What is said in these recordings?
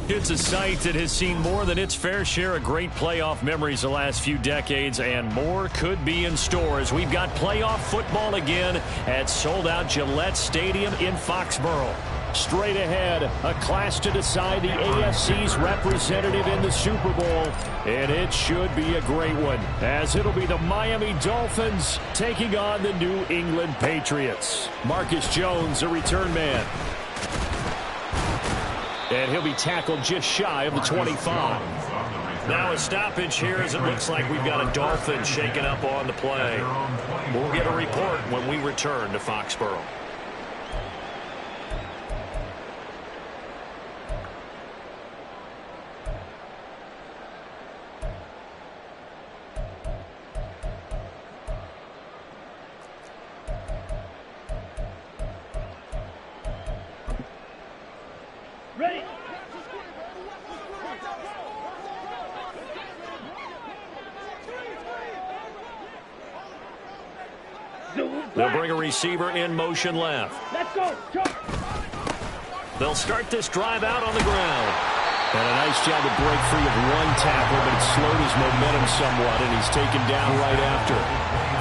It's a site that has seen more than its fair share of great playoff memories the last few decades, and more could be in store as we've got playoff football again at sold-out Gillette Stadium in Foxborough. Straight ahead, a clash to decide the AFC's representative in the Super Bowl, and it should be a great one, as it'll be the Miami Dolphins taking on the New England Patriots. Marcus Jones, a return man. And he'll be tackled just shy of the 25. Now a stoppage here as it looks like we've got a Dolphin shaking up on the play. We'll get a report when we return to Foxborough. They'll bring a receiver in motion left. Let's go. They'll start this drive out on the ground. And a nice job to break free of one tackle, but it slowed his momentum somewhat, and he's taken down right after.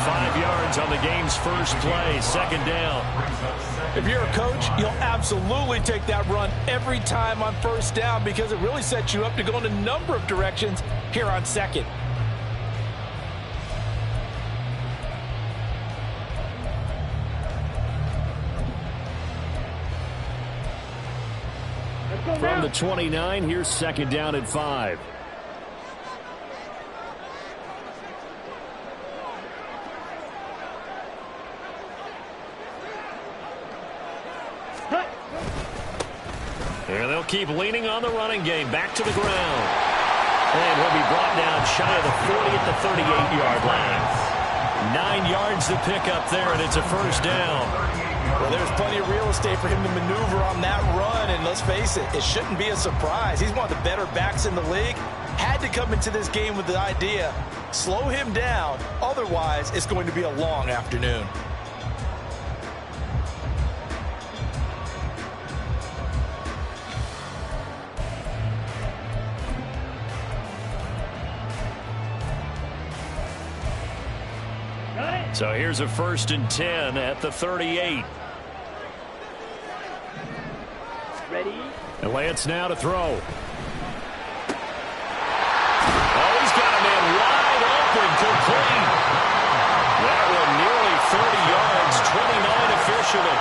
5 yards on the game's first play, second down. If you're a coach, you'll absolutely take that run every time on first down because it really sets you up to go in a number of directions here on second. From the 29, here's second down at 5. And they'll keep leaning on the running game. Back to the ground. And he'll be brought down shy of the 40 at the 38-yard line. 9 yards to pick up there, and it's a first down. Well, there's plenty of real estate for him to maneuver on that run, and let's face it, it shouldn't be a surprise. He's one of the better backs in the league. Had to come into this game with the idea, slow him down, otherwise it's going to be a long afternoon. So here's a 1st and 10 at the 38. Ready? And Lance now to throw. Oh, he's got a man wide open, complete. That one nearly 30 yards, 29 officially.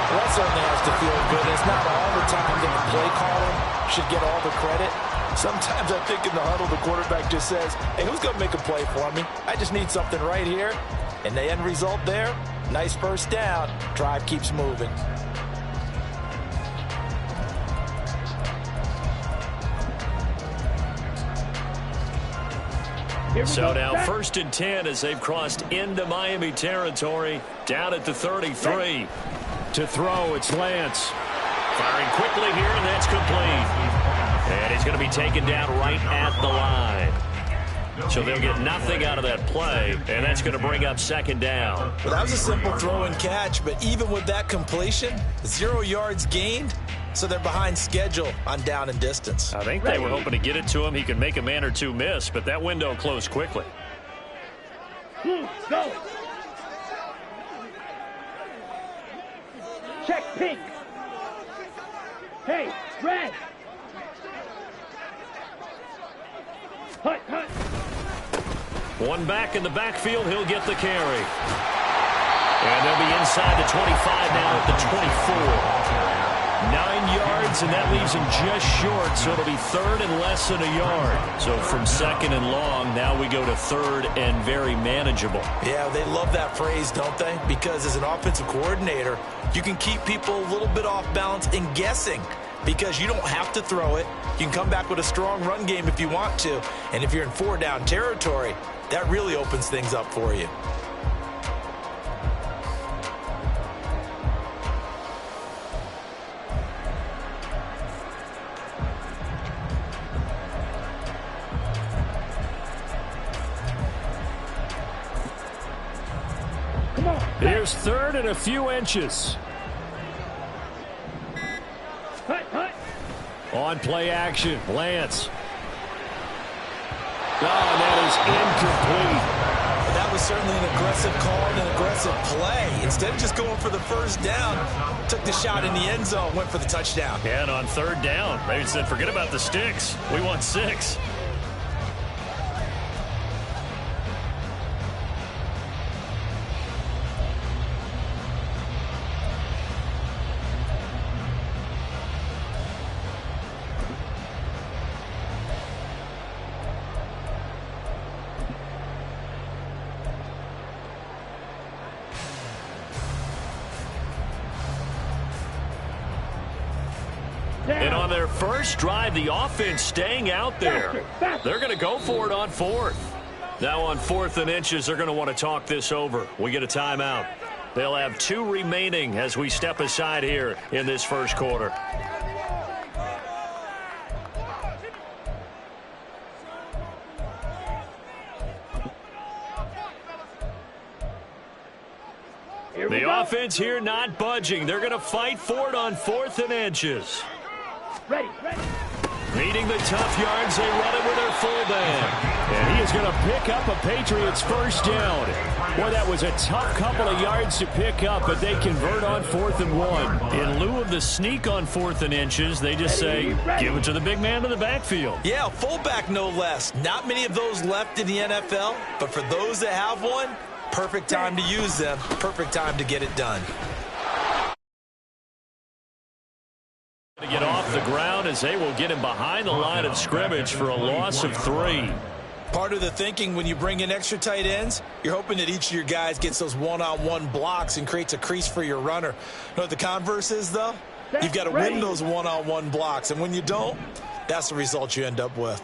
Well, that certainly has to feel good. It's not all the time that the play caller should get all the credit. Sometimes I think in the huddle, the quarterback just says, hey, who's going to make a play for me? I just need something right here. And the end result there, nice first down. Drive keeps moving. So now 1st and 10 as they've crossed into Miami territory, down at the 33. To throw, it's Lance. Firing quickly here, and that's complete. And he's going to be taken down right at the line. So they'll get nothing out of that play, and that's going to bring up second down. Well, that was a simple throw and catch, but even with that completion, 0 yards gained, so they're behind schedule on down and distance. I think they were hoping to get it to him. He could make a man or two miss, but that window closed quickly. Go. Check pink. Hey, red. Hut, hut. One back in the backfield, he'll get the carry. And they'll be inside the 25 now at the 24. 9 yards, and that leaves him just short, so it'll be 3rd and less than a yard. So from 2nd and long, now we go to 3rd and very manageable. Yeah, they love that phrase, don't they? Because as an offensive coordinator, you can keep people a little bit off balance and guessing. Because you don't have to throw it. You can come back with a strong run game if you want to. And if you're in 4-down territory, that really opens things up for you. Come on. Here's 3rd and a few inches. Hut, hut. On play action, Lance. Oh, that is incomplete. That was certainly an aggressive call and an aggressive play. Instead of just going for the first down, took the shot in the end zone, went for the touchdown. And on third down, they said, forget about the sticks. We want 6. And on their first drive, the offense staying out there. They're going to go for it on 4th. Now on 4th and inches, they're going to want to talk this over. We get a timeout. They'll have 2 remaining as we step aside here in this first quarter. The offense here not budging. They're going to fight for it on 4th and inches. Ready. Needing the tough yards, they run it with their fullback. And he is going to pick up a Patriots first down. Boy, that was a tough couple of yards to pick up, but they convert on 4th and 1. In lieu of the sneak on 4th and inches, they just say, give it to the big man in the backfield. Yeah, fullback no less. Not many of those left in the NFL, but for those that have one, perfect time to use them. Perfect time to get it done. To get off the ground as they will get him behind the line of scrimmage for a loss of 3. Part of the thinking when you bring in extra tight ends, you're hoping that each of your guys gets those one-on-one blocks and creates a crease for your runner. You know what the converse is, though? You've got to win those one-on-one blocks, and when you don't, that's the result you end up with.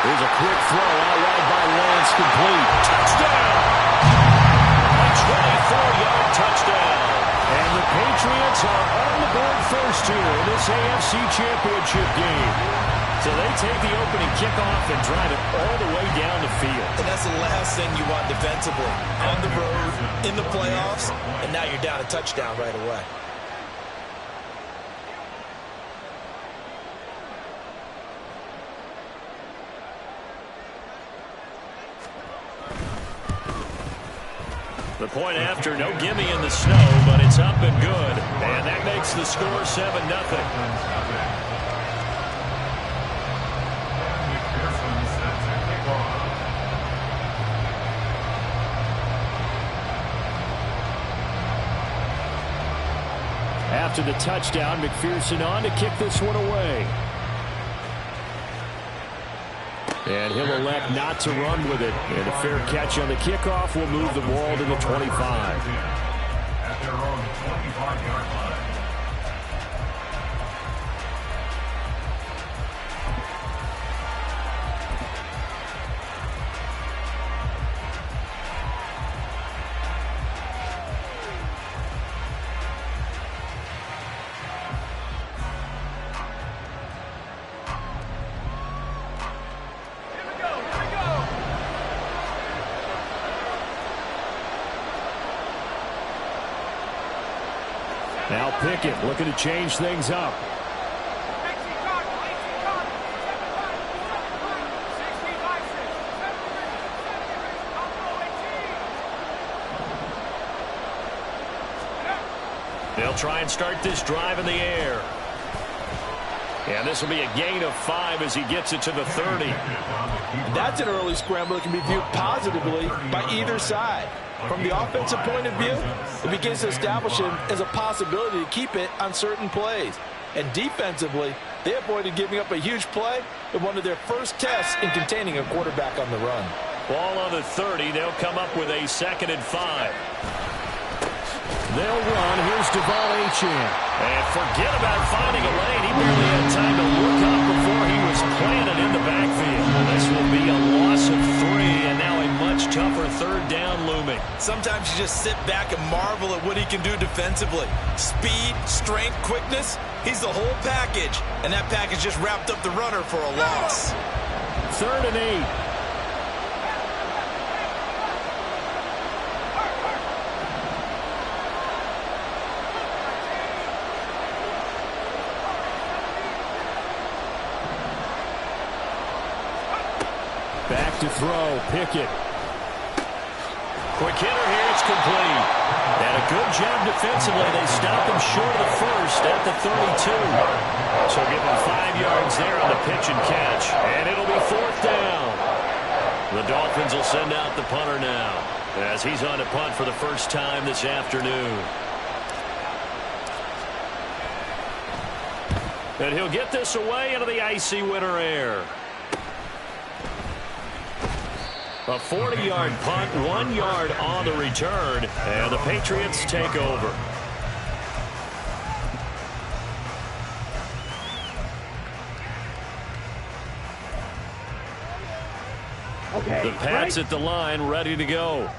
Here's a quick throw out wide by Lance, complete. Touchdown! A 24-yard touchdown. And the Patriots are on the board first here in this AFC Championship game. So they take the opening kickoff and drive it all the way down the field. And that's the last thing you want defensively. On the road, in the playoffs, and now you're down a touchdown right away. The point after, no gimme in the snow, but it's up and good. And that makes the score 7-0. After the touchdown, McPherson on to kick this one away. And he'll elect not to run with it. And a fair catch on the kickoff will move the ball to the 25. At their own 25-yard line. Now Pickett looking to change things up. They'll try and start this drive in the air. And this will be a gain of 5 as he gets it to the 30. That's an early scramble that can be viewed positively by either side. From the offensive point of view, it begins to establish him as a possibility to keep it on certain plays. And defensively, they avoided giving up a huge play in one of their first tests in containing a quarterback on the run. Ball on the 30. They'll come up with a 2nd and 5. They'll run. Here's Deval Achane. And forget about finding a lane. He barely had time to look up before he was planted in the backfield. This will be a loss of 3, and now a much tougher 3rd down looming. Sometimes you just sit back and marvel at what he can do defensively. Speed, strength, quickness, he's the whole package. And that package just wrapped up the runner for a loss. 3rd and 8. to throw. Pickett. Quick hitter here. It's complete. And a good job defensively. They stop him short of the first at the 32. So give him 5 yards there on the pitch and catch. And it'll be 4th down. The Dolphins will send out the punter now as he's on to punt for the first time this afternoon. And he'll get this away into the icy winter air. A 40-yard punt, 1 yard on the return, and the Patriots take over. Okay, The Pats at the line, ready to go.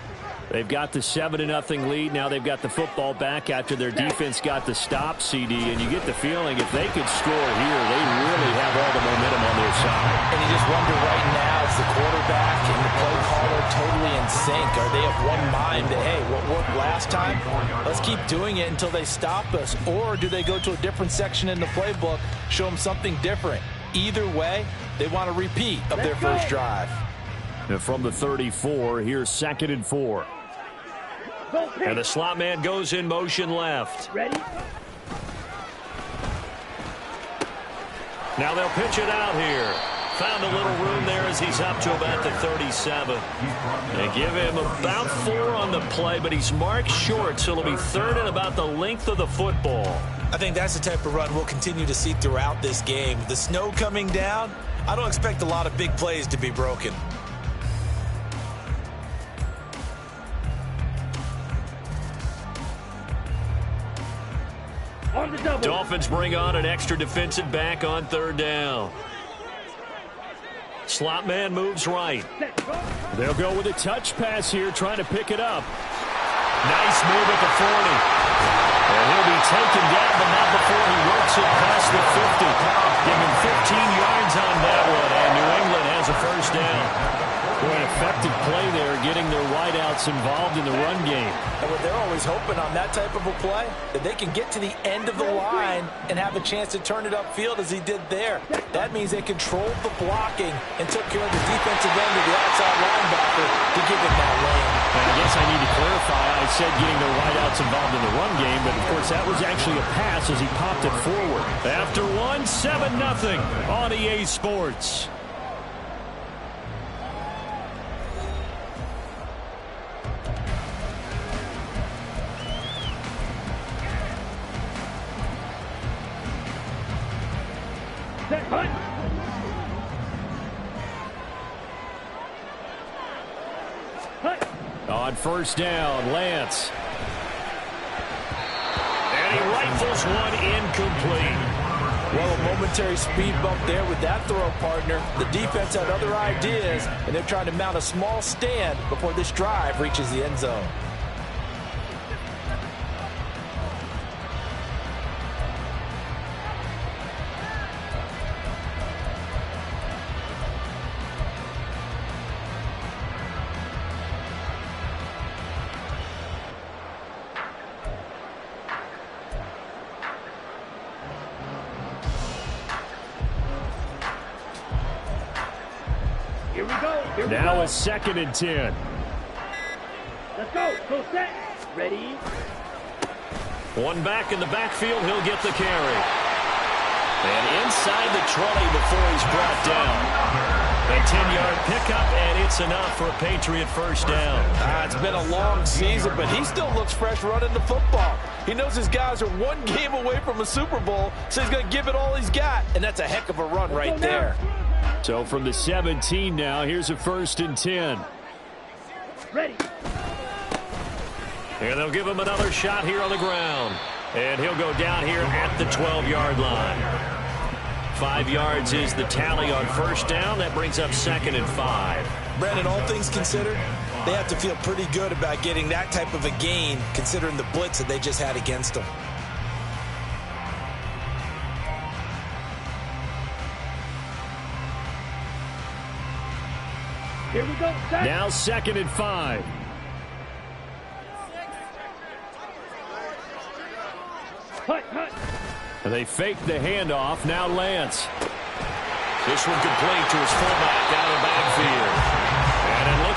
They've got the 7-0 lead. Now they've got the football back after their defense got the stop, CD. And you get the feeling if they could score here, they really have all the momentum on their side. And you just wonder right now, is the quarterback and the play caller totally in sync? Are they of one mind that, hey, what worked last time, let's keep doing it until they stop us? Or do they go to a different section in the playbook, show them something different? Either way, they want a repeat of their first drive. And from the 34, here's 2nd and 4. And the slot man goes in motion left. Ready? Now they'll pitch it out here. Found a little room there as he's up to about the 37. They give him about 4 on the play, but he's marked short, so it'll be 3rd and about the length of the football. I think that's the type of run we'll continue to see throughout this game. The snow coming down, I don't expect a lot of big plays to be broken. On the double. Dolphins bring on an extra defensive back on 3rd down. Slot man moves right. They'll go with a touch pass here, trying to pick it up. Nice move at the 40. And he'll be taken down, but not before he works it past the 50. Give him 15 yards on that one, and New England has a first down. Boy, an effective play there, getting their wideouts involved in the run game. And what they're always hoping on that type of a play, that they can get to the end of the line and have a chance to turn it upfield as he did there. That means they controlled the blocking and took care of the defensive end of the outside linebacker to give him that lane. And I guess I need to clarify, I said getting their wideouts involved in the run game, but of course that was actually a pass as he popped it forward. After 7-0 on EA Sports. On 1st down, Lance. And he rifles one incomplete. Well, a momentary speed bump there with that throw, partner. The defense had other ideas, and they're trying to mount a small stand before this drive reaches the end zone. Now a 2nd and 10. Let's go. Go set. Ready? One back in the backfield. He'll get the carry. And inside the 20 before he's brought down. A 10-yard pickup, and it's enough for a Patriot first down. It's been a long season, but he still looks fresh running the football. He knows his guys are one game away from a Super Bowl, so he's going to give it all he's got, and that's a heck of a run right there. So from the 17 now, here's a 1st and 10. Ready. And they'll give him another shot here on the ground. And he'll go down here at the 12-yard line. 5 yards is the tally on 1st down. That brings up 2nd and 5. Brandon, all things considered, they have to feel pretty good about getting that type of a gain, considering the blitz that they just had against them. Here we go. Set. Now 2nd and 5. Hut, hut. And they fake the handoff. Now Lance. This one complete to his fullback down the backfield.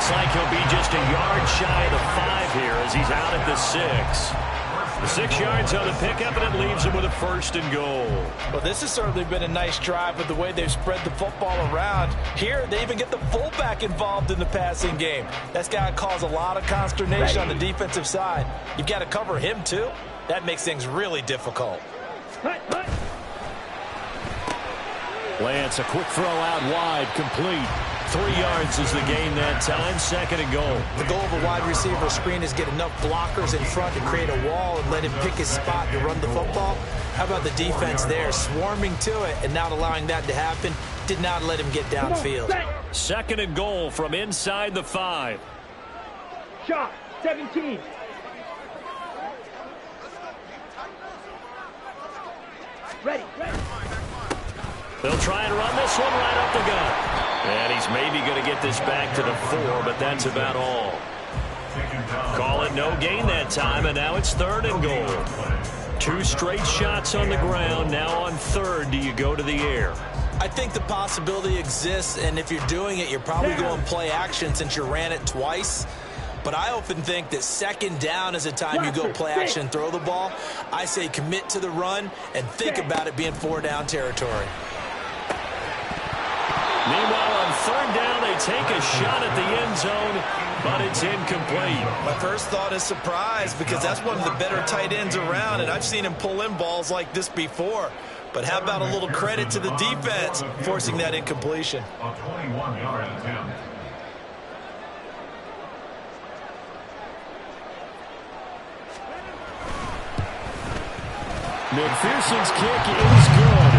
looks like he'll be just a yard shy of the 5 here as he's out at the 6. The 6 yards on the pickup, and it leaves him with a 1st and goal. Well, this has certainly been a nice drive with the way they've spread the football around. Here, they even get the fullback involved in the passing game. That's got to cause a lot of consternation on the defensive side. You've got to cover him, too. That makes things really difficult. Lance, a quick throw out wide, complete. 3 yards is the gain that time, 2nd and goal. The goal of a wide receiver screen is get enough blockers in front to create a wall and let him pick his spot to run the football. How about the defense there, swarming to it and not allowing that to happen? Did not let him get downfield. 2nd and goal from inside the 5. Shot, 17. Ready. They'll try and run this one right up the gut. And he's maybe going to get this back to the 4, but that's about all. Call it no gain that time, and now it's 3rd and goal. 2 straight shots on the ground. Now on 3rd, do you go to the air? I think the possibility exists, and if you're doing it, you're probably going play action since you ran it twice. But I often think that 2nd down is a time you go play action and throw the ball. I say commit to the run and think about it being 4-down territory. Meanwhile, on 3rd down, they take a shot at the end zone, but it's incomplete. My first thought is surprise because that's one of the better tight ends around, and I've seen him pull in balls like this before. But how about a little credit to the defense forcing that incompletion? A 21-yard attempt. McPherson's kick is good.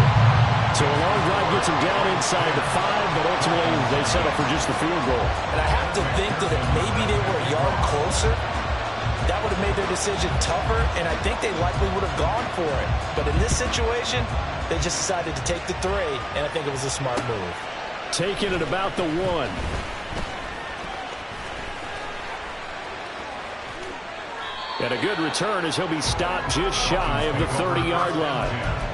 So a long drive gets him down inside the 5, but ultimately they settle for just the field goal. And I have to think that if maybe they were a yard closer, that would have made their decision tougher, and I think they likely would have gone for it. But in this situation, they just decided to take the 3, and I think it was a smart move. Taking it about the 1. And a good return as he'll be stopped just shy of the 30-yard line.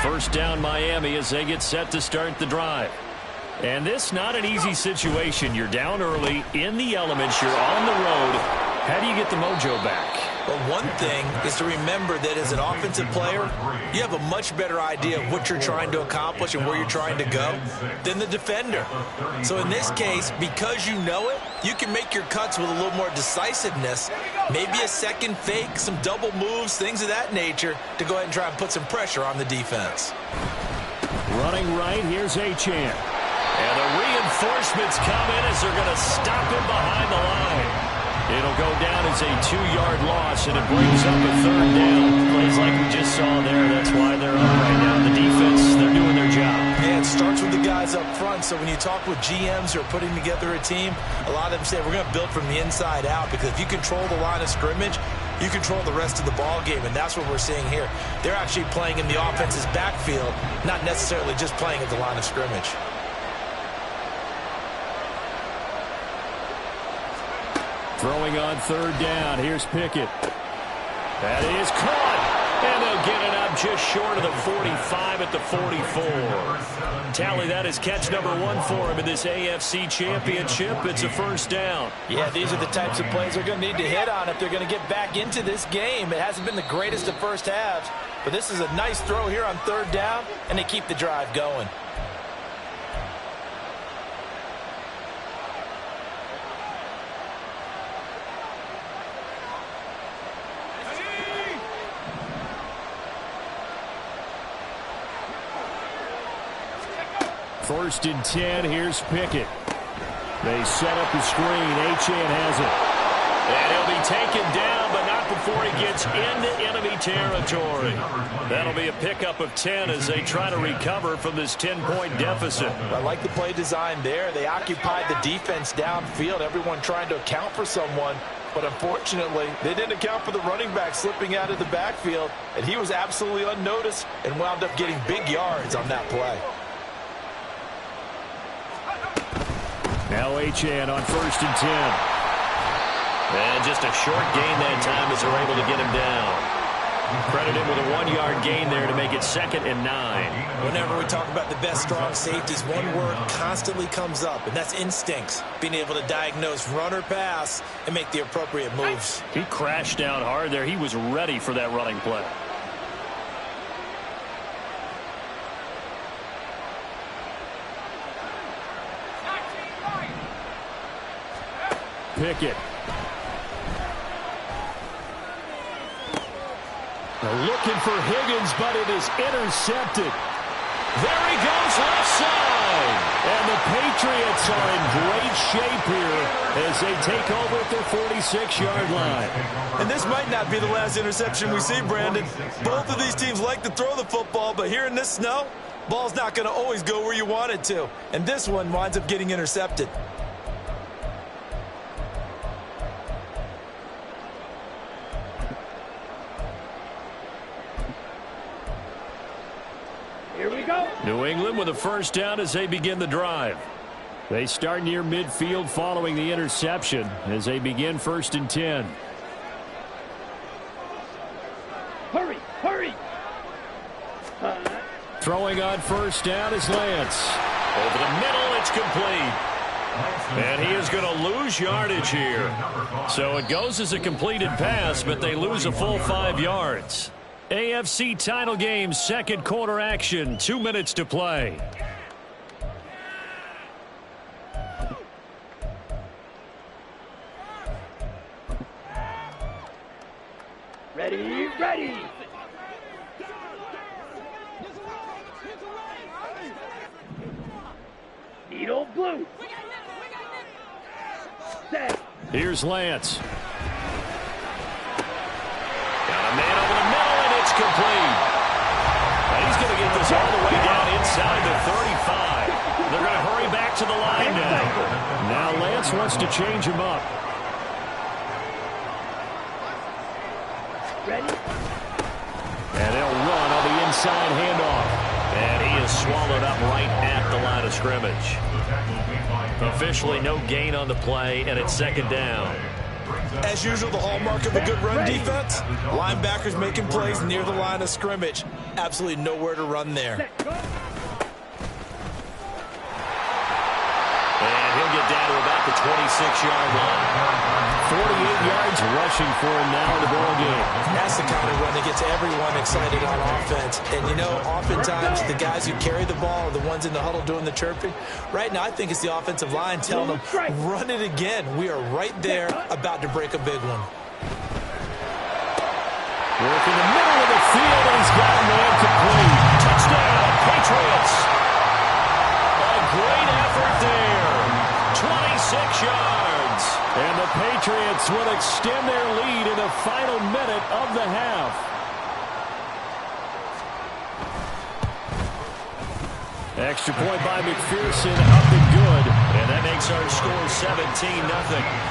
First down Miami as they get set to start the drive. And this not an easy situation. You're down early, in the elements, you're on the road. How do you get the mojo back? Well, one thing is to remember that as an offensive player, you have a much better idea of what you're trying to accomplish and where you're trying to go than the defender. So in this case, because you know it, you can make your cuts with a little more decisiveness, maybe a second fake, some double moves, things of that nature, to go ahead and try and put some pressure on the defense. Running right, here's Achane. And the reinforcements come in as they're going to stop him behind the line. It'll go down as a 2-yard loss, and it brings up a 3rd down. Plays like we just saw there. That's why they're up right now. The defense, they're doing their job. Yeah, it starts with the guys up front. So when you talk with GMs who are putting together a team, a lot of them say we're going to build from the inside out, because if you control the line of scrimmage, you control the rest of the ball game, and that's what we're seeing here. They're actually playing in the offense's backfield, not necessarily just playing at the line of scrimmage. Throwing on 3rd down. Here's Pickett. That is caught. And they'll get it up just short of the 45 at the 44. Tally, that is catch number 1 for him in this AFC Championship. It's a 1st down. Yeah, these are the types of plays they're going to need to hit on if they're going to get back into this game. It hasn't been the greatest of first halves, but this is a nice throw here on 3rd down, and they keep the drive going. First and 10, here's Pickett. They set up the screen. Achane has it. And he'll be taken down, but not before he gets into enemy territory. That'll be a pickup of 10 as they try to recover from this 10-point deficit. I like the play design there. They occupied the defense downfield, everyone trying to account for someone. But unfortunately, they didn't account for the running back slipping out of the backfield, and he was absolutely unnoticed and wound up getting big yards on that play. Now Achane on 1st and 10. And just a short gain that time as they're able to get him down. Credit him with a 1-yard gain there to make it 2nd and 9. Whenever we talk about the best strong safeties, one word constantly comes up, and that's instincts. Being able to diagnose run or pass and make the appropriate moves. He crashed down hard there. He was ready for that running play. Pickett. Looking for Higgins, but it is intercepted. There he goes, left side. And the Patriots are in great shape here as they take over at their 46-yard line. And this might not be the last interception we see, Brandon. Both of these teams like to throw the football, but here in this snow, ball's not going to always go where you want it to. And this one winds up getting intercepted. Here we go. New England with a first down as they begin the drive. They start near midfield following the interception as they begin 1st and 10. Hurry, hurry. Throwing on first down is Lance. Over the middle, it's complete. And he is going to lose yardage here. So it goes as a completed pass, but they lose a full 5 yards. AFC title game, 2nd quarter action, 2 minutes to play. Ready, ready. Needle blue. Set. Here's Lance. Got a man over the middle, and it's complete. And he's going to get this all the way down inside the 35. They're going to hurry back to the line now. Now Lance wants to change him up. Ready. And they'll run on the inside handoff. And he is swallowed up right at the line of scrimmage. Officially no gain on the play, and it's 2nd down. As usual, the hallmark of a good run defense, linebackers making plays near the line of scrimmage. Absolutely nowhere to run there. And he'll get down to about the 26-yard line. 48 yards rushing for him now in the ball game. That's the kind of run that gets everyone excited on offense. And, you know, oftentimes the guys who carry the ball are the ones in the huddle doing the chirping. Right now, I think it's the offensive line telling them, run it again. We are right there about to break a big one. Work in the middle of the field, and he's got a man complete. Touchdown, Patriots. A great effort there. 26 yards. And the Patriots will extend their lead in the final minute of the half. Extra point by McPherson, up and good. And that makes our score 17-0.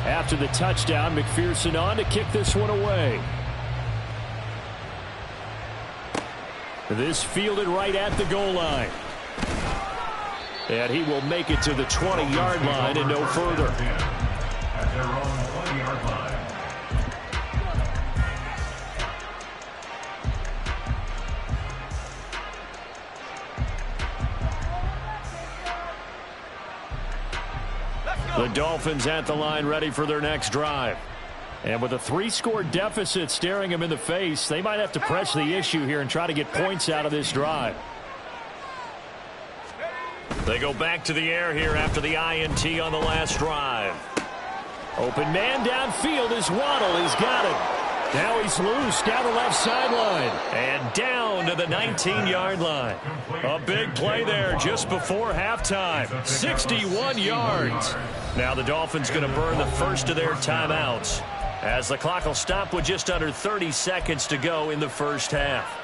After the touchdown, McPherson on to kick this one away. This fielded right at the goal line. And he will make it to the 20-yard line and no further. At their own 20-yard line. The Dolphins at the line ready for their next drive. And with a 3-score deficit staring them in the face, they might have to press the issue here and try to get points out of this drive. They go back to the air here after the INT on the last drive. Open man downfield is Waddle. He's got it. Now he's loose down the left sideline. And down to the 19-yard line. A big play there just before halftime. 61 yards. Now the Dolphins going to burn the first of their timeouts, as the clock will stop with just under 30 seconds to go in the first half.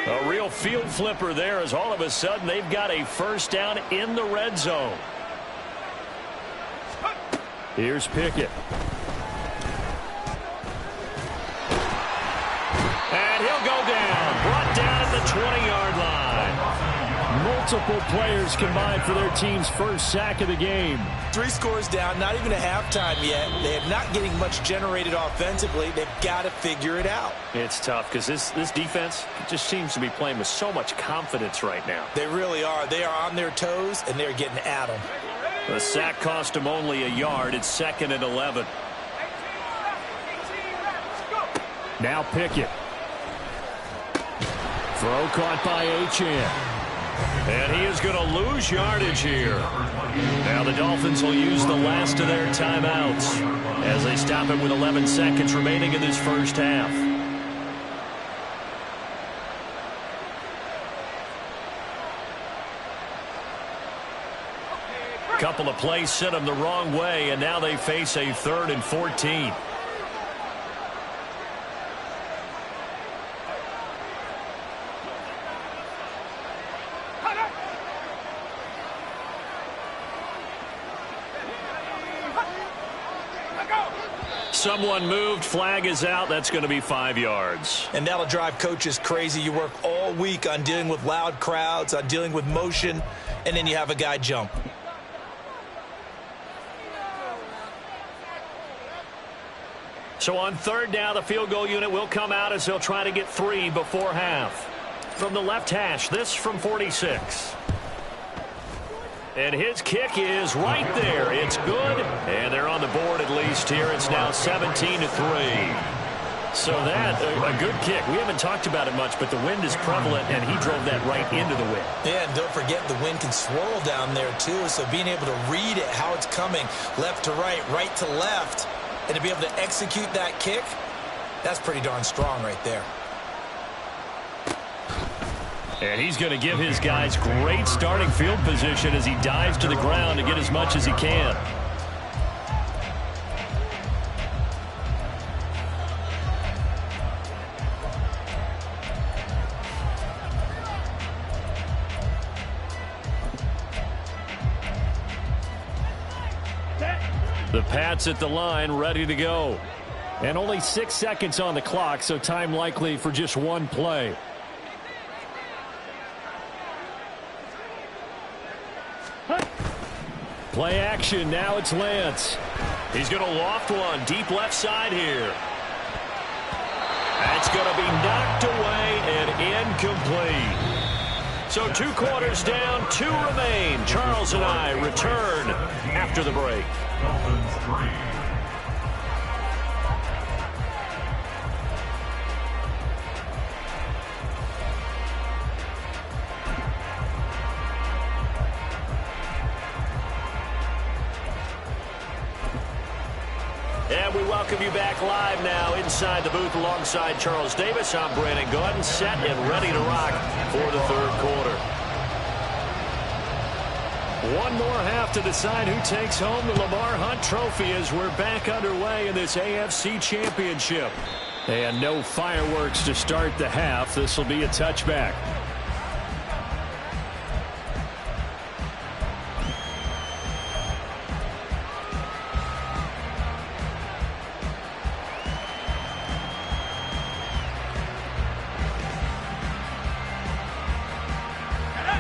A real field flipper there as all of a sudden they've got a first down in the red zone. Here's Pickett. And he'll go down. Brought down at the 20-yard line. Multiple players combined for their team's first sack of the game. 3 scores down, not even a halftime yet. They're not getting much generated offensively. They've got to figure it out. It's tough because this defense just seems to be playing with so much confidence right now. They really are. They are on their toes, and they're getting at them. The sack cost them only a yard. It's 2nd and 11. Now Pickett. Throw caught by Achane. And he is going to lose yardage here. Now the Dolphins will use the last of their timeouts as they stop it with 11 seconds remaining in this first half. Couple of plays sent them the wrong way, and now they face a 3rd and 14. Someone moved. Flag is out. That's going to be 5 yards. And that'll drive coaches crazy. You work all week on dealing with loud crowds, on dealing with motion, and then you have a guy jump. So on 3rd down, the field goal unit will come out as they'll try to get 3 before half. From the left hash, this from 46. And his kick is right there. It's good. And they're on the board at least here. It's now 17-3. So that, a good kick. We haven't talked about it much, but the wind is prevalent, and he drove that right into the wind. Yeah, and don't forget the wind can swirl down there, too. So being able to read it, how it's coming, left to right to left, and to be able to execute that kick, that's pretty darn strong right there. And he's going to give his guys great starting field position as he dives to the ground to get as much as he can. The Pats at the line, ready to go. And only 6 seconds on the clock, so time likely for just one play. Play action. Now it's Lance. He's going to loft one deep left side here. That's going to be knocked away and incomplete. So 2 quarters down, 2 remain. Charles and I return after the break. Dolphins 3. And we welcome you back live now inside the booth alongside Charles Davis. I'm Brandon Gaudin, set and ready to rock for the 3rd quarter. One more half to decide who takes home the Lamar Hunt Trophy as we're back underway in this AFC Championship. And no fireworks to start the half. This will be a touchback.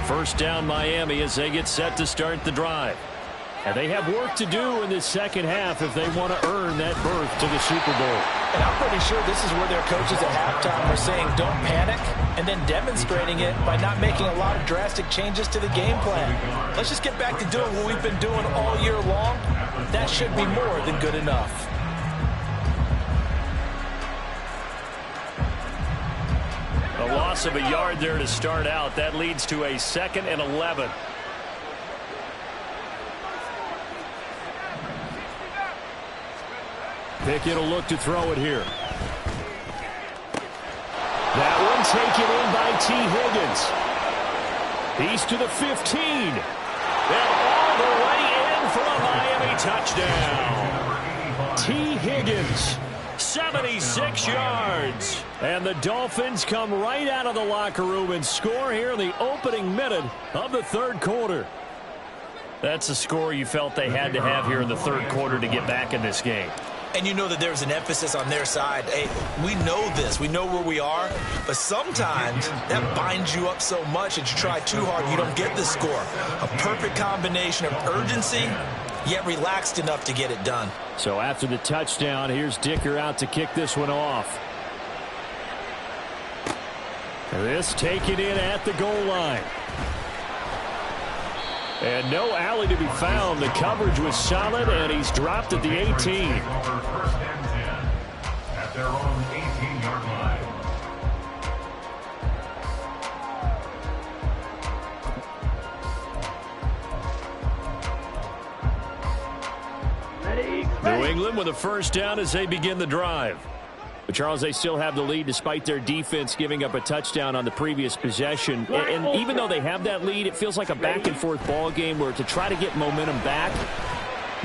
First down Miami as they get set to start the drive. And they have work to do in this second half if they want to earn that berth to the Super Bowl. And I'm pretty sure this is where their coaches at halftime are saying don't panic, and then demonstrating it by not making a lot of drastic changes to the game plan. Let's just get back to doing what we've been doing all year long. That should be more than good enough. A loss of a yard there to start out. That leads to a 2nd and 11. Pickett will look to throw it here. That one taken in by T. Higgins. He's to the 15. And all the way in for a Miami touchdown. T. Higgins, 76 yards. And the Dolphins come right out of the locker room and score here in the opening minute of the third quarter. That's a score you felt they had to have here in the third quarter to get back in this game. And you know that there's an emphasis on their side. Hey, we know this. We know where we are. But sometimes that binds you up so much that you try too hard, you don't get the score. A perfect combination of urgency, yet relaxed enough to get it done. So after the touchdown, here's Dicker out to kick this one off. This taken in at the goal line. And no alley to be found. The coverage was solid, and he's dropped at the 18. First and 10 at their own 18-yard line. Ready, New ready. England with a first down as they begin the drive. But Charles, they still have the lead despite their defense giving up a touchdown on the previous possession. And even though they have that lead, it feels like a back-and-forth ball game where to try to get momentum back,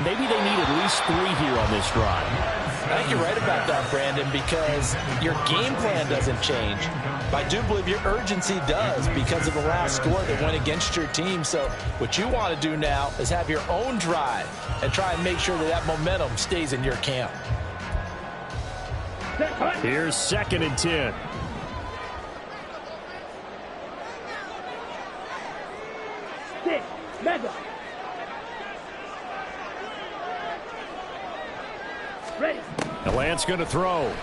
maybe they need at least 3 here on this drive. I think you're right about that, Brandon, because your game plan doesn't change. But I do believe your urgency does because of the last score that went against your team. So what you want to do now is have your own drive and try and make sure that that momentum stays in your camp. Here's 2nd and 10. Six, mega. Ready. The Lance going to throw. Going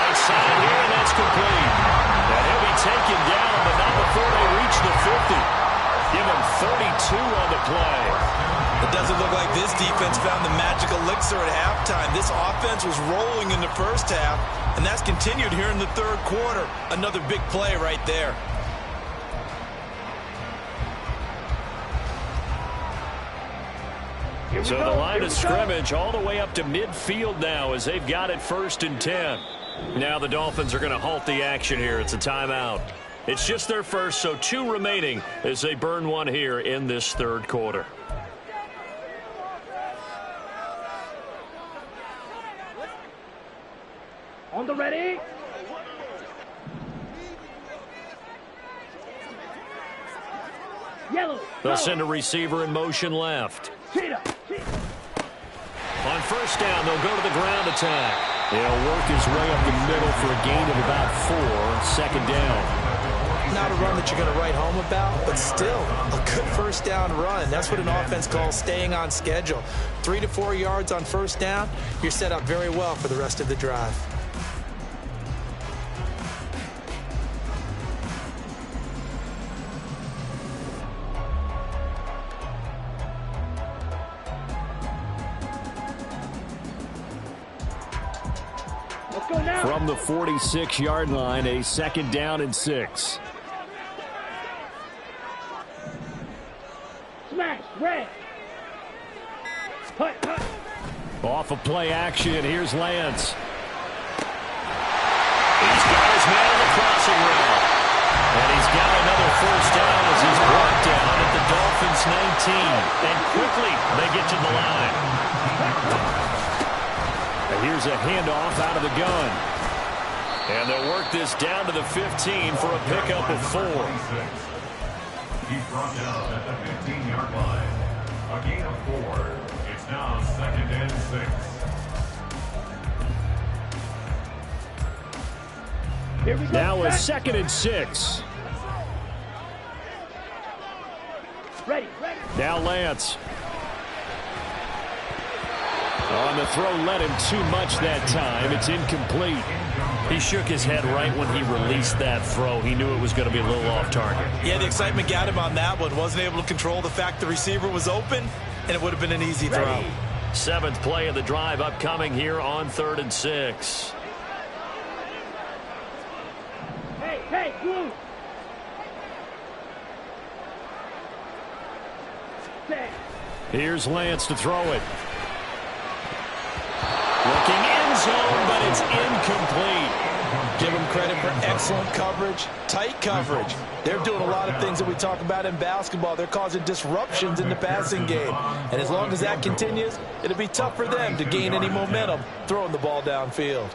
right side here, and that's complete. And he'll be taken down, but not before they reach the 50. Give him 32 on the play. It doesn't look like this defense found the magic elixir at halftime. This offense was rolling in the first half, and that's continued here in the third quarter. Another big play right there. So the line of scrimmage all the way up to midfield now as they've got it 1st and 10. Now the Dolphins are going to halt the action here. It's a timeout. It's just their first, so 2 remaining as they burn one here in this third quarter. On the ready. Yellow. They'll send a receiver in motion left. Cheetah. On first down, they'll go to the ground attack. He'll work his way up the middle for a gain of about 4. 2nd down. Not a run that you're going to write home about, but still a good first down run. That's what an offense calls staying on schedule. 3 to 4 yards on first down, you're set up very well for the rest of the drive. Let's go now. From the 46-yard line, a 2nd down and 6. Smash. Red. Hut, hut. Off of play action, here's Lance. He's got his man on the crossing route. And he's got another first down as he's brought down at the Dolphins' 19. And quickly, they get to the line. And here's a handoff out of the gun. And they'll work this down to the 15 for a pickup of 4. He's brought down at the 15-yard line. A gain of 4. It's now 2nd and 6. Here we go. Now a Set. 2nd and 6. Ready. Ready. Now Lance. On the throw, led him too much that time. It's incomplete. He shook his head right when he released that throw. He knew it was going to be a little off target. Yeah, the excitement got him on that one. Wasn't able to control the fact the receiver was open, and it would have been an easy throw. Ready. 7th play of the drive upcoming here on 3rd and 6. Hey, hey, blue. Set. Here's Lance to throw it. Looking end zone, but it's incomplete. Give them credit for excellent coverage, tight coverage. They're doing a lot of things that we talk about in basketball. They're causing disruptions in the passing game. And as long as that continues, it'll be tough for them to gain any momentum throwing the ball downfield.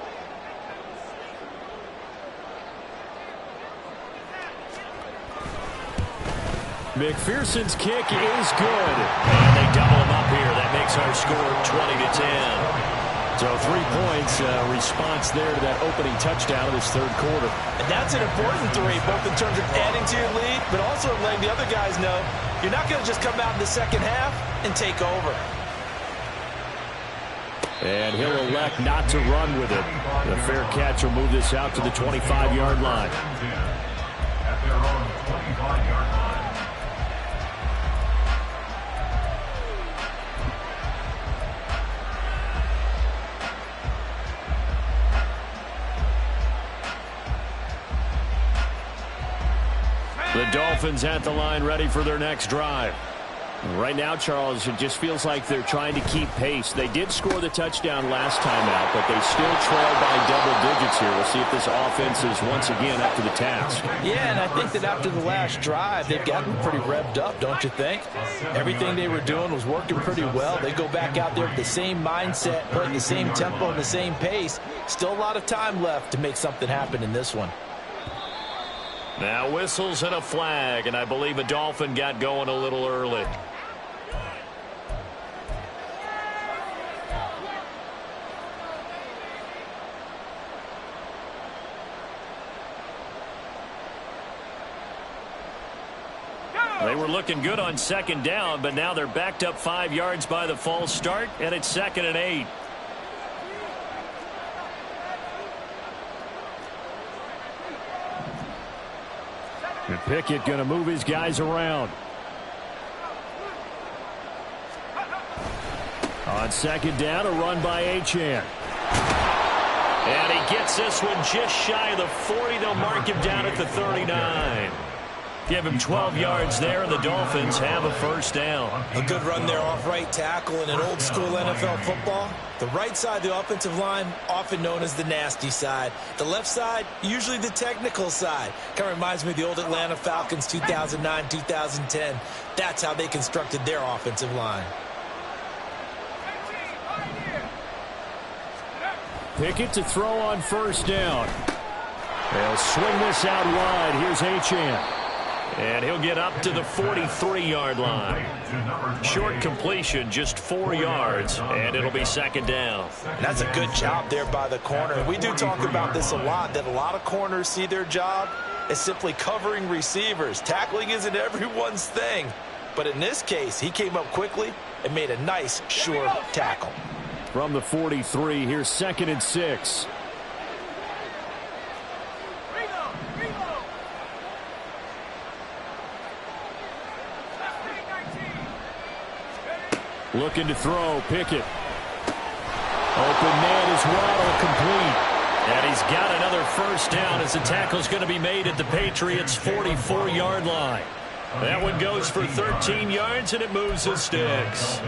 McPherson's kick is good. And they double him up here. That makes our score 20-10. So 3 points, response there to that opening touchdown of this third quarter. And that's an important 3, both in terms of adding to your lead, but also letting the other guys know you're not going to just come out in the second half and take over. And he'll elect not to run with it. The fair catch will move this out to the 25-yard line. At their own 25-yard line. The Dolphins at the line ready for their next drive. Right now, Charles, it just feels like they're trying to keep pace. They did score the touchdown last time out, but they still trail by double digits here. We'll see if this offense is once again up to the task. Yeah, and I think that after the last drive, they've gotten pretty revved up, don't you think? Everything they were doing was working pretty well. They go back out there with the same mindset, putting the same tempo and the same pace. Still a lot of time left to make something happen in this one. Now whistles and a flag, and I believe a Dolphin got going a little early. They were looking good on second down, but now they're backed up 5 yards by the false start, and it's 2nd and 8. And Pickett going to move his guys around. On second down, a run by Achane. And he gets this one just shy of the 40. They'll mark him down at the 39. Give him 12 yards there, and the Dolphins have a first down. A good run there off right tackle in an old school NFL football. The right side of the offensive line, often known as the nasty side. The left side, usually the technical side. Kind of reminds me of the old Atlanta Falcons 2009, 2010. That's how they constructed their offensive line. Pickett to throw on first down. They'll swing this out wide. Here's Achane. And he'll get up to the 43-yard line. Short completion, just 4 yards, and it'll be 2nd down. That's a good job there by the corner. We do talk about this a lot, that a lot of corners see their job as simply covering receivers. Tackling isn't everyone's thing. But in this case, he came up quickly and made a nice, sure tackle. From the 43, here's 2nd and 6. Looking to throw, Pickett. Open man is Waddle, complete. And he's got another first down as the tackle's going to be made at the Patriots' 44-yard line. That one goes for 13 yards, and it moves the sticks.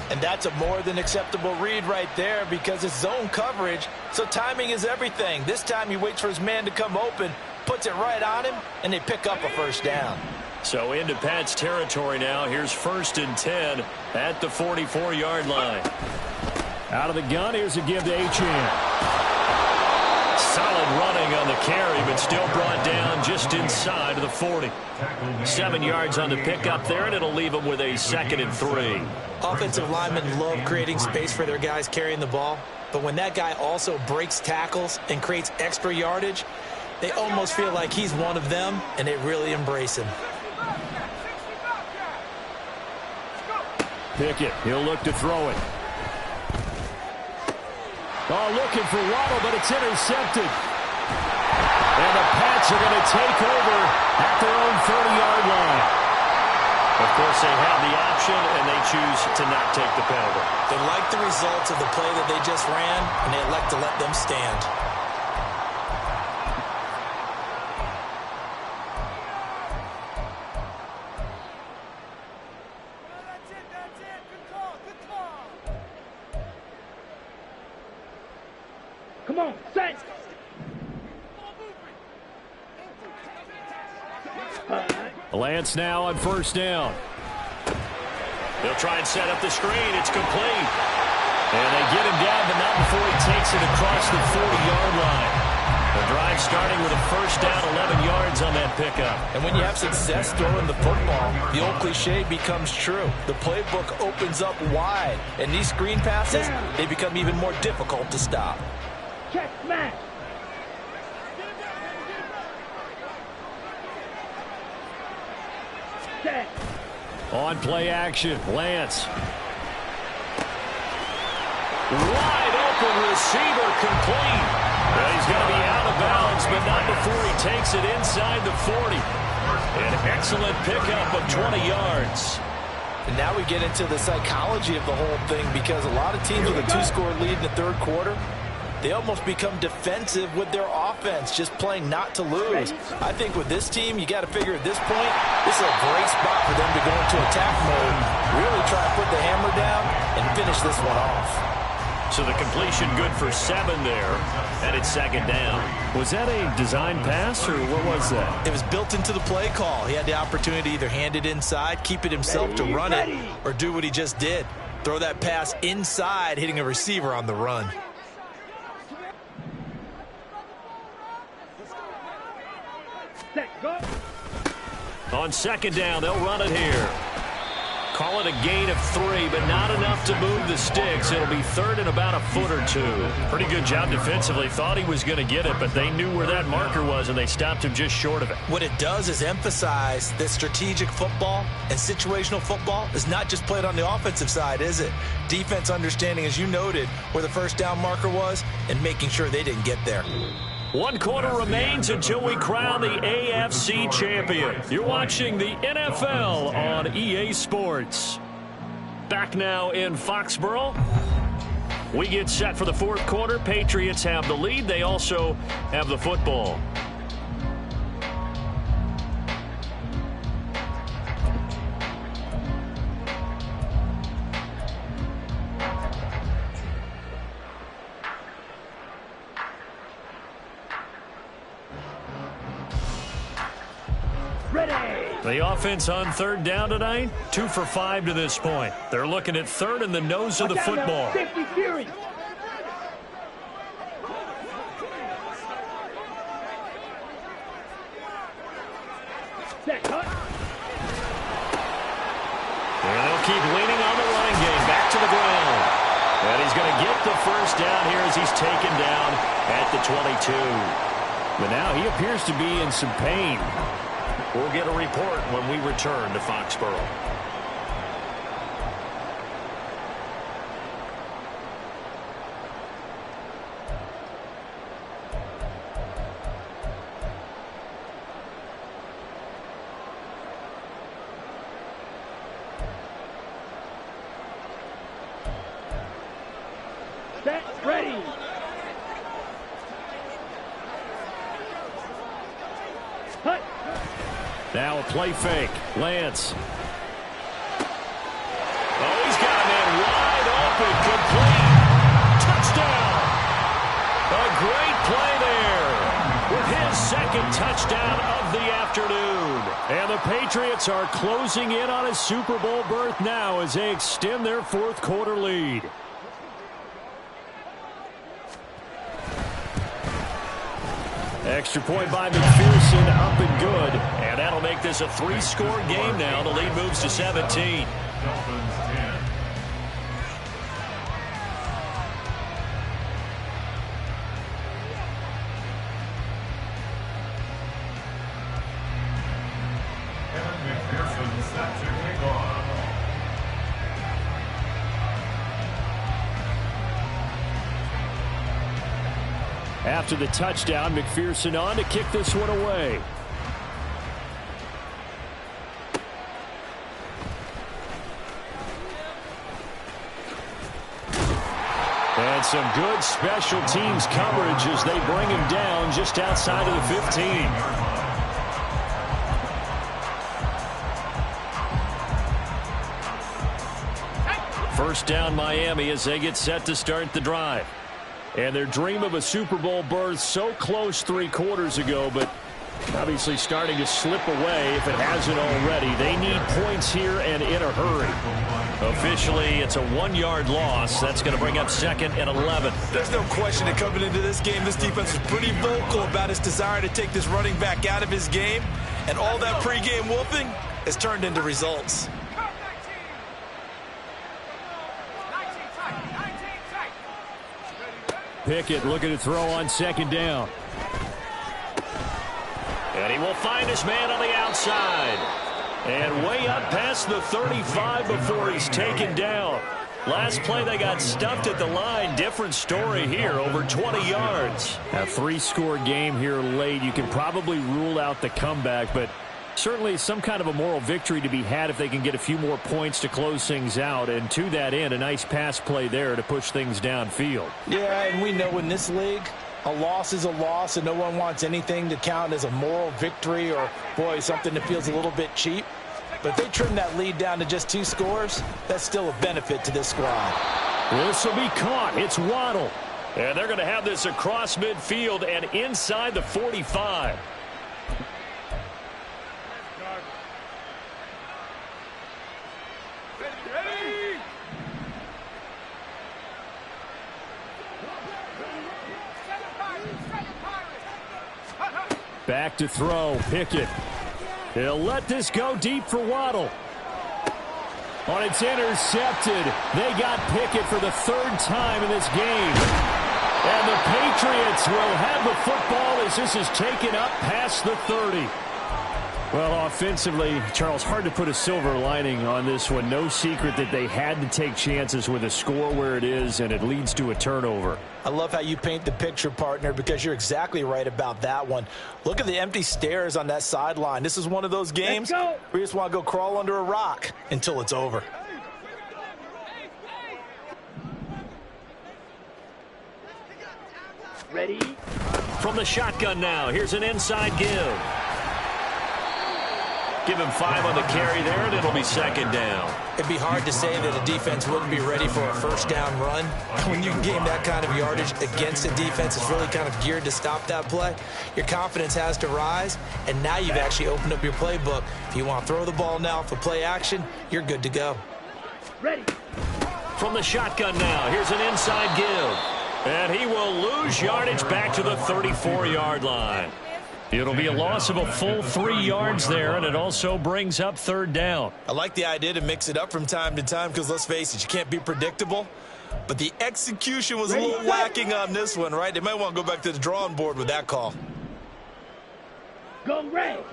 And that's a more than acceptable read right there because it's zone coverage, so timing is everything. This time he waits for his man to come open, puts it right on him, and they pick up a first down. So into Pat's territory now. Here's 1st and 10 at the 44-yard line. Out of the gun, here's a give to Achane. Solid running on the carry, but still brought down just inside of the 40. 7 yards on the pickup there, and it'll leave him with a 2nd and 3. Offensive linemen love creating space for their guys carrying the ball, but when that guy also breaks tackles and creates extra yardage, they almost feel like he's one of them, and they really embrace him. Pickett, he'll look to throw it. Oh, looking for Waddle, but it's intercepted. And the Pats are going to take over at their own 30-yard line. Of course, they have the option, and they choose to not take the penalty. They like the results of the play that they just ran, and they elect to let them stand. Come on, set. Lance now on first down. They'll try and set up the screen. It's complete. And they get him down, but not before he takes it across the 40-yard line. The drive starting with a first down, 11 yards on that pickup. And when you have success throwing the football, the old cliche becomes true. The playbook opens up wide. And these screen passes, they become even more difficult to stop. Check smash. Set. On play action, Lance. Wide open receiver complete. Well, he's going to be out of bounds, but not before he takes it inside the 40. An excellent pickup of 20 yards. And now we get into the psychology of the whole thing, because a lot of teams with a 2-score lead in the third quarter, they almost become defensive with their offense, just playing not to lose. I think with this team, you got to figure at this point, this is a great spot for them to go into attack mode, really try to put the hammer down and finish this one off. So the completion good for 7 there, and it's second down. Was that a design pass, or what was that? It was built into the play call. He had the opportunity to either hand it inside, keep it himself to run it, or do what he just did. Throw that pass inside, hitting a receiver on the run. Set. Go. On second down, they'll run it here. Call it a gain of 3, but not enough to move the sticks. It'll be third and about a foot or 2. Pretty good job defensively. Thought he was going to get it, but they knew where that marker was, and they stopped him just short of it. What it does is emphasize that strategic football and situational football is not just played on the offensive side, is it? Defense understanding, as you noted, where the first down marker was and making sure they didn't get there. 1 quarter remains until we crown the AFC champion. You're watching the NFL on EA Sports. Back now in Foxborough. We get set for the fourth quarter. Patriots have the lead. They also have the football. The offense on third down tonight, 2 for 5 to this point. They're looking at third in the nose of the football. 50 series. Set. Cut. And they'll keep leaning on the running game. Back to the ground. And he's going to get the first down here as he's taken down at the 22. But now he appears to be in some pain. We'll get a report when we return to Foxborough. Set. Ready. Cut. Now a play fake. Lance. Oh, he's got a man wide open. Complete. Touchdown. A great play there with his second touchdown of the afternoon. And the Patriots are closing in on a Super Bowl berth now as they extend their fourth quarter lead. Extra point by McPherson, up and good. And that'll make this a 3-score game now. The lead moves to 17. Dolphins 10. Kevin McPherson set to kick off. After the touchdown, McPherson on to kick this one away. And some good special teams coverage as they bring him down just outside of the 15. First down Miami as they get set to start the drive. And their dream of a Super Bowl berth so close 3 quarters ago, but Obviously starting to slip away if it hasn't already. They need points here and in a hurry. Officially, it's a 1-yard loss. That's going to bring up 2nd and 11. There's no question that coming into this game, this defense is pretty vocal about its desire to take this running back out of his game. And all that pregame whooping has turned into results. Pickett looking to throw on 2nd down. And he will find his man on the outside. And way up past the 35 before he's taken down. Last play they got stuffed at the line. Different story here, over 20 yards. A 3-score game here late. You can probably rule out the comeback, but certainly some kind of a moral victory to be had if they can get a few more points to close things out. And to that end, a nice pass play there to push things downfield. Yeah, and we know in this league, a loss is a loss, and no one wants anything to count as a moral victory or, boy, something that feels a little bit cheap. But if they trim that lead down to just 2 scores, that's still a benefit to this squad. This will be caught. It's Waddle. And they're going to have this across midfield and inside the 45. Back to throw. Pickett. He'll let this go deep for Waddle. On it's intercepted. They got Pickett for the 3rd time in this game. And the Patriots will have the football as this is taken up past the 30. Well, offensively, Charles, hard to put a silver lining on this one. No secret that they had to take chances with a score where it is, and it leads to a turnover. I love how you paint the picture, partner, because you're exactly right about that one. Look at the empty stares on that sideline. This is one of those games where you just want to go crawl under a rock until it's over. Ready? From the shotgun now, here's an inside give. Give him 5 on the carry there, and it'll be 2nd down. It'd be hard to say that a defense wouldn't be ready for a 1st down run. When you can gain that kind of yardage against a defense that's really kind of geared to stop that play, your confidence has to rise, and now you've actually opened up your playbook. If you want to throw the ball now for play action, you're good to go. Ready? From the shotgun now, here's an inside give. And he will lose yardage back to the 34-yard line. It'll be a loss of a full 3 yards there, and it also brings up 3rd down. I like the idea to mix it up from time to time because, let's face it, you can't be predictable. But the execution was a little lacking on this one, right? They might want to go back to the drawing board with that call. Go red.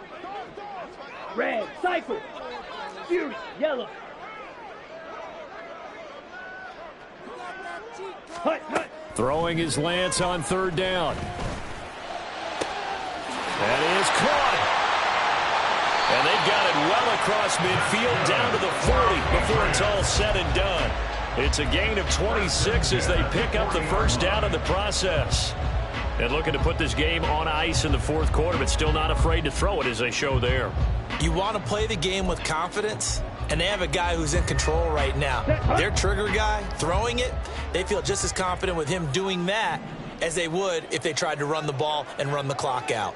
Red, Cypher. Fury, yellow. Hut, hut. Throwing his Lance on 3rd down. That is caught. And they've got it well across midfield down to the 40 before it's all said and done. It's a gain of 26 as they pick up the 1st down in the process. And looking to put this game on ice in the 4th quarter, but still not afraid to throw it as they show there. You want to play the game with confidence, and they have a guy who's in control right now. Their trigger guy, throwing it, they feel just as confident with him doing that as they would if they tried to run the ball and run the clock out.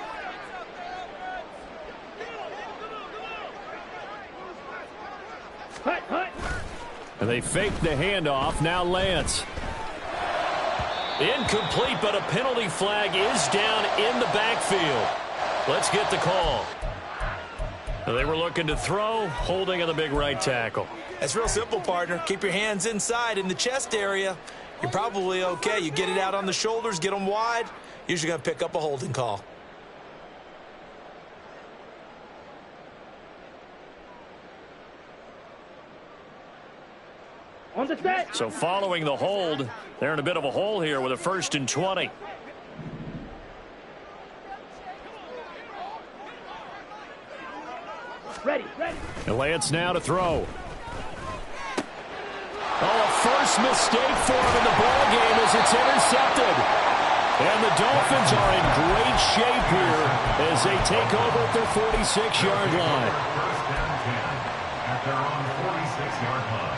Hut, hut. And they fake the handoff. Now Lance. Incomplete, but a penalty flag is down in the backfield. Let's get the call. They were looking to throw, holding on the big right tackle. That's real simple, partner. Keep your hands inside in the chest area. You're probably okay. You get it out on the shoulders, get them wide. Usually going to pick up a holding call. On the set. So following the hold, they're in a bit of a hole here with a 1st and 20. Ready, ready. And Lance now to throw. Oh, a first mistake for him in the ball game as it's intercepted. And the Dolphins are in great shape here as they take over at their 46-yard line. 1st down 10 at their own 46-yard line.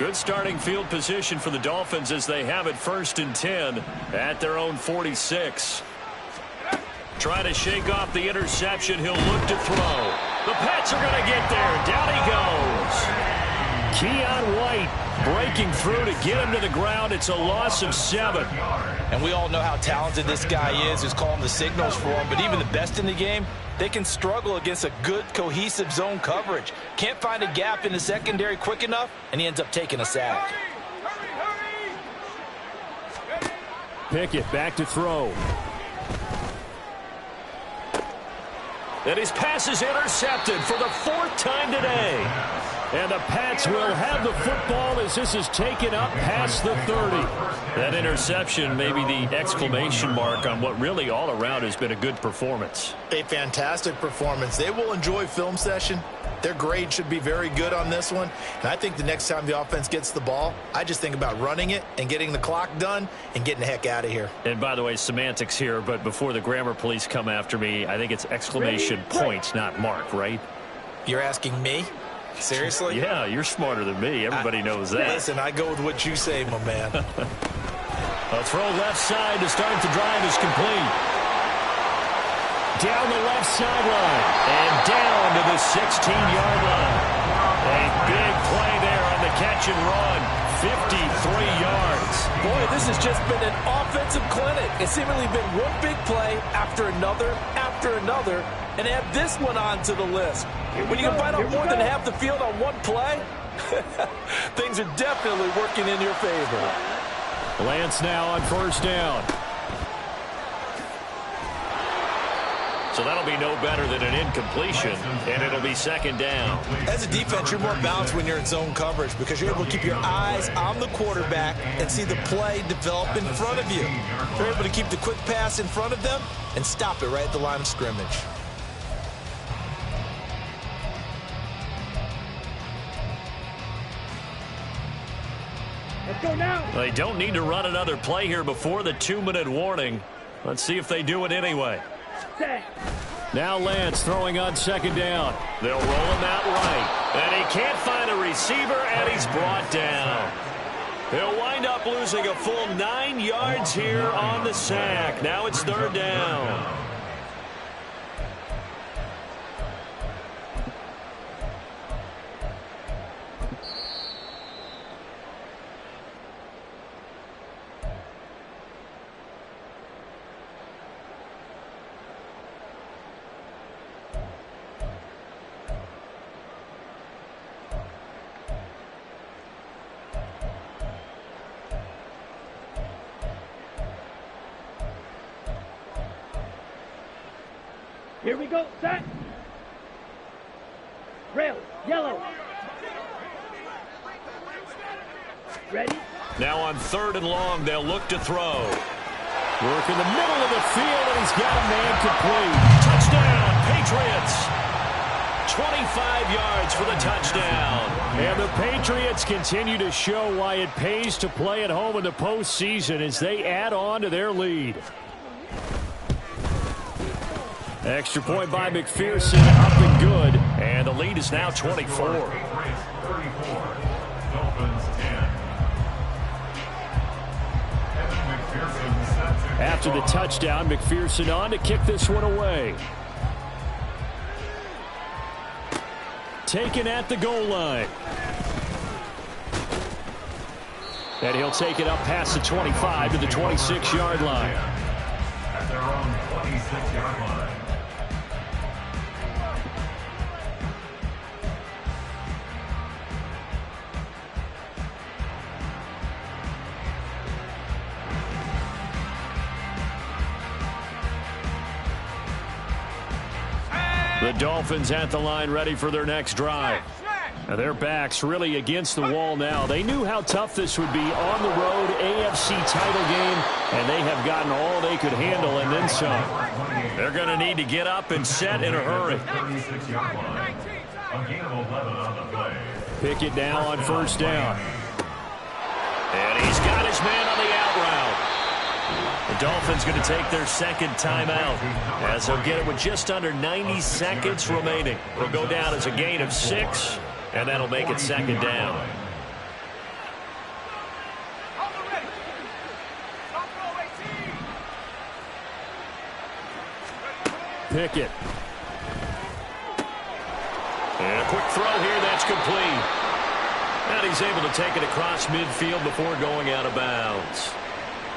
Good starting field position for the Dolphins as they have it 1st and 10 at their own 46. Trying to shake off the interception. He'll look to throw. The Pats are going to get there. Down he goes. Keon White breaking through to get him to the ground. It's a loss of 7. And we all know how talented this guy is who's calling the signals for him. But even the best in the game, they can struggle against a good, cohesive zone coverage. Can't find a gap in the secondary quick enough, and he ends up taking a sack. Pickett back to throw. And his pass is intercepted for the 4th time today. And the Pats will have the football as this is taken up past the 30. That interception may be the exclamation mark on what really all around has been a good performance. A fantastic performance. They will enjoy film session. Their grade should be very good on this one. And I think the next time the offense gets the ball, I just think about running it and getting the clock done and getting the heck out of here. And by the way, semantics here, but before the grammar police come after me, I think it's exclamation points, not mark, right? You're asking me? Seriously? Yeah, you're smarter than me. Everybody knows that. Listen, I go with what you say, my man. A throw left side to start the drive is complete. Down the left sideline and down to the 16-yard line. A big play there on the catch and run. 53 yards. Boy, this has just been an offensive clinic. It's seemingly been one big play after another, and add this one onto the list. When you can find out more than half the field on one play, things are definitely working in your favor. Lance now on 1st down. So that'll be no better than an incompletion, and it'll be 2nd down. As a defense, you're more balanced when you're in zone coverage because you're able to keep your eyes on the quarterback and see the play develop in front of you. You're able to keep the quick pass in front of them and stop it right at the line of scrimmage. Let's go now. They don't need to run another play here before the 2-minute warning. Let's see if they do it anyway. Set. Now Lance throwing on 2nd down. They'll roll him out right. And he can't find a receiver, and he's brought down. He'll wind up losing a full 9 yards here on the sack. Now it's 3rd down. Here we go. Set. Rail. Yellow. Ready? Now on 3rd and long, they'll look to throw. Work in the middle of the field, and he's got a man complete. Touchdown, Patriots. 25 yards for the touchdown. And the Patriots continue to show why it pays to play at home in the postseason as they add on to their lead. Extra point by McPherson, up and good. And the lead is now 24. After the touchdown, McPherson on to kick this one away. Taken at the goal line. And he'll take it up past the 25 to the 26-yard line. At their own 26-yard line. The Dolphins at the line ready for their next drive. Now their backs really against the wall now. They knew how tough this would be on the road, AFC title game, and they have gotten all they could handle and then some. They're going to need to get up and set in a hurry. Pickett now on 1st down. And he's got his man on the out route. The Dolphins going to take their 2nd timeout as they'll get it with just under 90 seconds remaining. It'll go down as a gain of 6, and that'll make it 2nd down. Pickett. And a quick throw here that's complete. And he's able to take it across midfield before going out of bounds.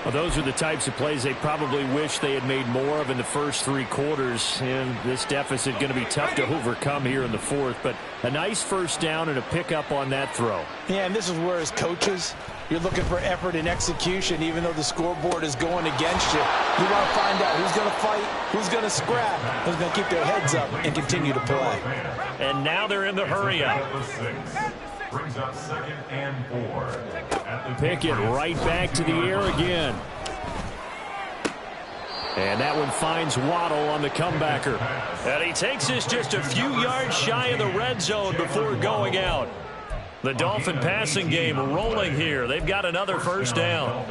Well, those are the types of plays they probably wish they had made more of in the first 3 quarters. And this deficit going to be tough to overcome here in the 4th. But a nice first down and a pickup on that throw. Yeah, and this is where as coaches, you're looking for effort and execution, even though the scoreboard is going against you. You want to find out who's going to fight, who's going to scrap, who's going to keep their heads up and continue to play. And now they're in the hurry up. Brings up 2nd and 4. Pickett right back to the air again. And that one finds Waddle on the comebacker. And he takes this just a few yards shy of the red zone before going out. The Dolphin passing game rolling here. They've got another first down.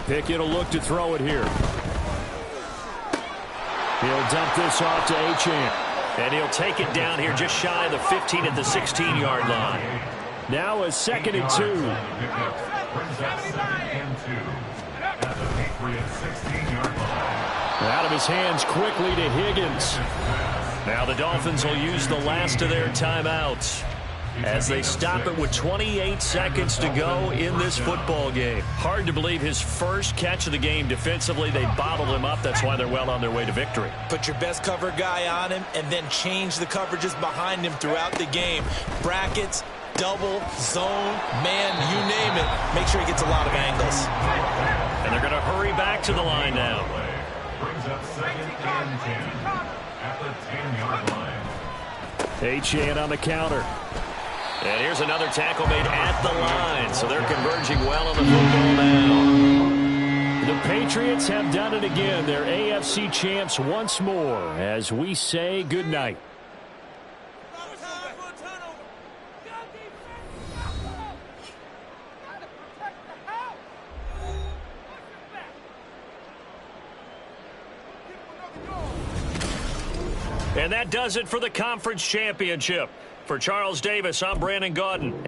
Pickett will look to throw it here. He'll dump this off to Achane. And he'll take it down here just shy of the 15 at the 16-yard line. Now a 2nd and 2. Brings up 2nd and 2 at the Patriots 16-yard line. Out of his hands quickly to Higgins. Now the Dolphins will use the last of their timeouts as they stop it with 28 seconds to go in this football game. Hard to believe his first catch of the game defensively. They bottled him up. That's why they're well on their way to victory. Put your best cover guy on him and then change the coverages behind him throughout the game. Brackets, double, zone, man, you name it. Make sure he gets a lot of angles. And they're going to hurry back to the line now. Brings up 2nd and 10 at the 10-yard line. Achane on the counter. And here's another tackle made at the line. So they're converging well on the football now. The Patriots have done it again. They're AFC champs once more as we say goodnight. And that does it for the conference championship. For Charles Davis, I'm Brandon Gaudin.